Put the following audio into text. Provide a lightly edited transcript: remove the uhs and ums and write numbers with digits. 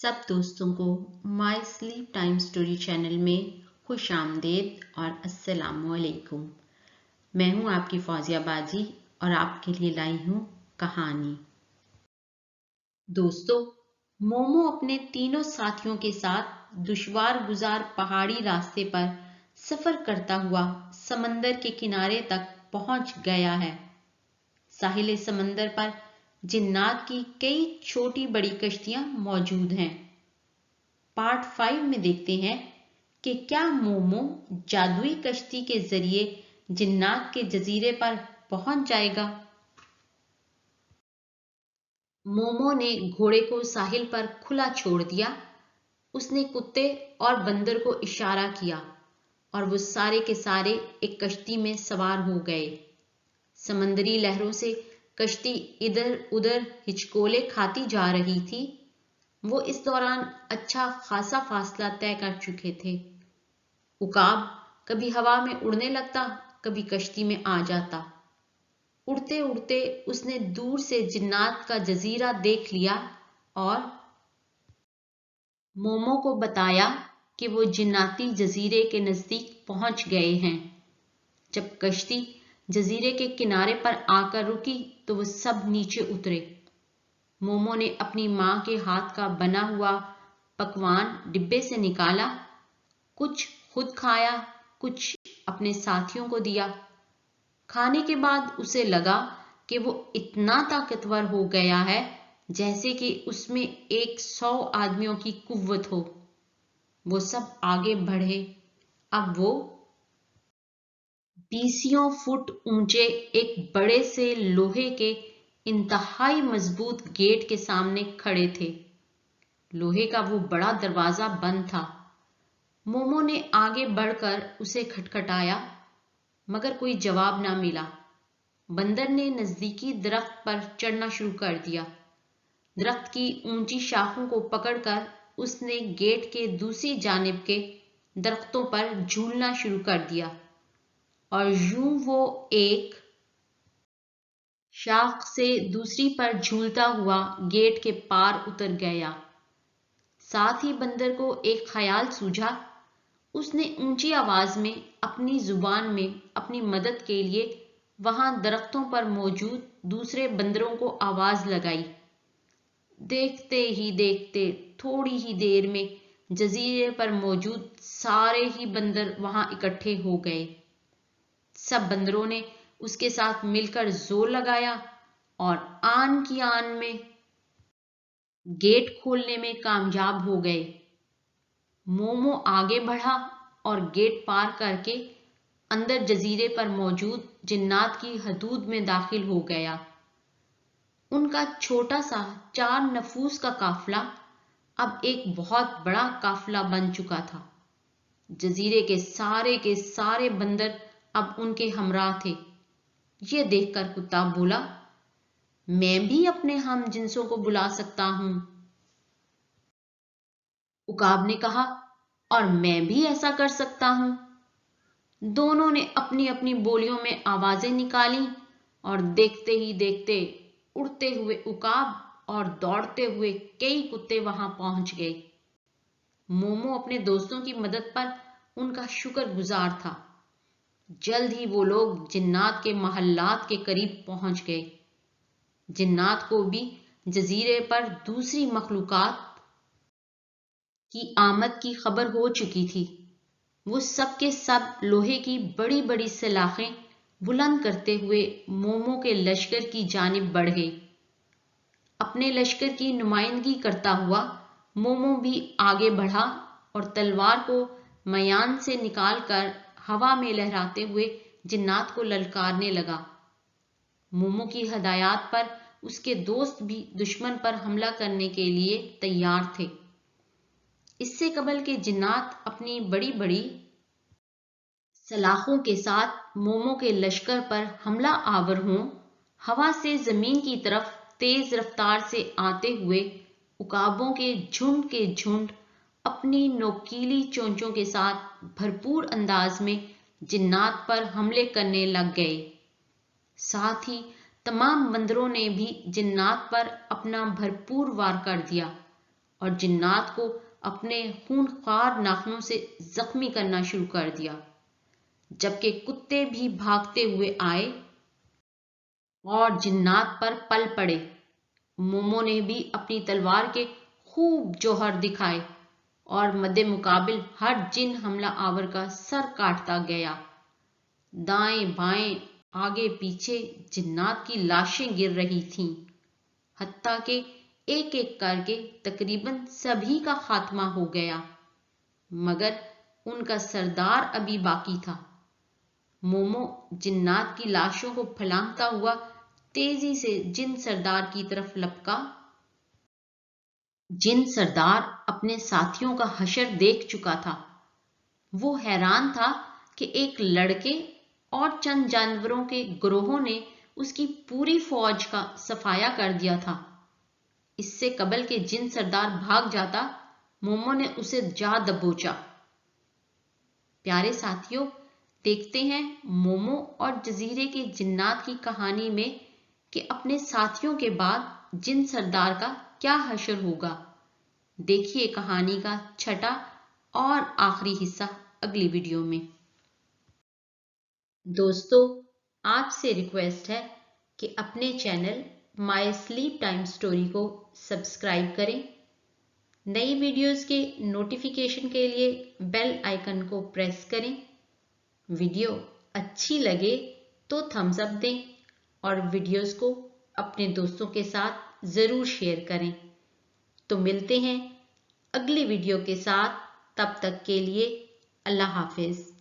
सब दोस्तों को my sleep time story channel में खुश आमदेद और अस्सलामुअलैकुम। मैं हूं आपकी फौजिया बाजी और आपके लिए लाई हूं कहानी। दोस्तों, मोमो अपने तीनों साथियों के साथ दुश्वार गुजार पहाड़ी रास्ते पर सफर करता हुआ समंदर के किनारे तक पहुंच गया है। साहिल समंदर पर जिन्नात की कई छोटी बड़ी कश्तियां मौजूद हैं। पार्ट 5 में देखते हैं कि क्या मोमो जादुई कश्ती के जरिए जिन्नात के जजीरे पर पहुंच जाएगा। मोमो ने घोड़े को साहिल पर खुला छोड़ दिया। उसने कुत्ते और बंदर को इशारा किया और वो सारे के सारे एक कश्ती में सवार हो गए। समंदरी लहरों से कश्ती इधर उधर हिचकोले खाती जा रही थी। वो इस दौरान अच्छा खासा फासला तय कर चुके थे। उकाब कभी हवा में उड़ने लगता, कभी कश्ती में आ जाता। उड़ते उड़ते उसने दूर से जिन्नात का जजीरा देख लिया और मोमो को बताया कि वो जिन्नाती जजीरे के नजदीक पहुंच गए हैं। जब कश्ती जजीरे के किनारे पर आकर रुकी तो वो सब नीचे उतरे। मोमो ने अपनी मां के हाथ का बना हुआ पकवान डिब्बे से निकाला। कुछ खुद खाया, कुछ अपने साथियों को दिया। खाने के बाद उसे लगा कि वो इतना ताकतवर हो गया है जैसे कि उसमें 100 आदमियों की कुव्वत हो। वो सब आगे बढ़े। अब वो 20 फुट ऊंचे एक बड़े से लोहे के इंतहाई मजबूत गेट के सामने खड़े थे। लोहे का वो बड़ा दरवाजा बंद था। मोमो ने आगे बढ़कर उसे खटखटाया, मगर कोई जवाब ना मिला। बंदर ने नजदीकी दरख्त पर चढ़ना शुरू कर दिया। दरख्त की ऊंची शाखों को पकड़कर उसने गेट के दूसरी जानिब के दरख्तों पर झूलना शुरू कर दिया और यूं वो एक शाख से दूसरी पर झूलता हुआ गेट के पार उतर गया। साथ ही बंदर को एक ख्याल सूझा। उसने ऊंची आवाज में अपनी जुबान में अपनी मदद के लिए वहां दरख्तों पर मौजूद दूसरे बंदरों को आवाज लगाई। देखते ही देखते थोड़ी ही देर में जजीरे पर मौजूद सारे ही बंदर वहां इकट्ठे हो गए। सब बंदरों ने उसके साथ मिलकर जोर लगाया और आन की आन में गेट खोलने में कामयाब हो गए। मोमो आगे बढ़ा और गेट पार करके अंदर जजीरे पर मौजूद जिन्नात की हदूद में दाखिल हो गया। उनका छोटा सा 4 नफूस का काफिला अब एक बहुत बड़ा काफिला बन चुका था। जजीरे के सारे बंदर अब उनके हमराह थे। ये देखकर कुत्ता बोला, मैं भी अपने हम जिन्सों को बुला सकता हूं। उकाब ने कहा, और मैं भी ऐसा कर सकता हूं। दोनों ने अपनी अपनी बोलियों में आवाजें निकाली और देखते ही देखते उड़ते हुए उकाब और दौड़ते हुए कई कुत्ते वहां पहुंच गए। मोमो अपने दोस्तों की मदद पर उनका शुक्रगुजार था। जल्द ही वो लोग जिन्नात के महल्लात के करीब पहुंच गए। जिन्नात को भी जजीरे पर दूसरी मखलूकात की आमद की खबर हो चुकी थी। वो सब के सब लोहे की बड़ी बड़ी सलाखें बुलंद करते हुए मोमो के लश्कर की जानिब बढ़ गए। अपने लश्कर की नुमाइंदगी करता हुआ मोमो भी आगे बढ़ा और तलवार को मयान से निकालकर हवा में लहराते हुए जिन्नात को ललकारने लगा। मोमो की हदायत पर उसके दोस्त भी दुश्मन पर हमला करने के लिए तैयार थे। इससे कबल के जिन्नात अपनी बड़ी बड़ी सलाखों के साथ मोमो के लश्कर पर हमला आवर हों, हवा से जमीन की तरफ तेज रफ्तार से आते हुए उकाबों के झुंड अपनी नोकीली चोंचों के साथ भरपूर अंदाज में जिन्नात पर हमले करने लग गए। साथ ही तमाम बंदरों ने भी जिन्नात पर अपना भरपूर वार कर दिया اور جنات کو اپنے خونخوار ناخنوں سے زخمی کرنا شروع کر دیا، جبکہ کتے بھی بھاگتے ہوئے آئے اور جنات پر پل پڑے۔ مومو نے بھی اپنی تلوار کے خوب جوہر دکھائے اور مد مقابل ہر جن حملہ آور کا سر کاٹتا گیا۔ دائیں بائیں آگے پیچھے جنات کی لاشیں گر رہی تھیں، حتیٰ کہ ایک ایک کر کے تقریباً سبھی کا خاتمہ ہو گیا، مگر ان کا سردار ابھی باقی تھا۔ مومو جنات کی لاشوں کو پھلانگتا ہوا تیزی سے جن سردار کی طرف لپکا۔ جن سردار اپنے ساتھیوں کا حشر دیکھ چکا تھا، وہ حیران تھا کہ ایک لڑکے اور چند جانوروں کے گروہوں نے اس کی پوری فوج کا صفایا کر دیا تھا۔ اس سے قبل کہ جن سردار بھاگ جاتا، مومو نے اسے جا دبوچا۔ پیارے ساتھیوں، دیکھتے ہیں مومو اور جزیرے کے جنات کی کہانی میں کہ اپنے ساتھیوں کے بعد جن سردار کا کیا حشر ہوگا۔ دیکھیے کہانی کا چھٹا اور آخری حصہ اگلی ویڈیو میں۔ دوستو، آپ سے ریکویسٹ ہے کہ اپنے چینل مائی سلیپ ٹائم سٹوری کو سبسکرائب کریں، نئی ویڈیوز کے نوٹیفیکیشن کے لیے بیل آئیکن کو پریس کریں، ویڈیو اچھی لگے تو تھمز اپ دیں اور ویڈیوز کو اپنے دوستوں کے ساتھ ضرور شیئر کریں۔ تو ملتے ہیں اگلی ویڈیو کے ساتھ، تب تک کے لیے اللہ حافظ۔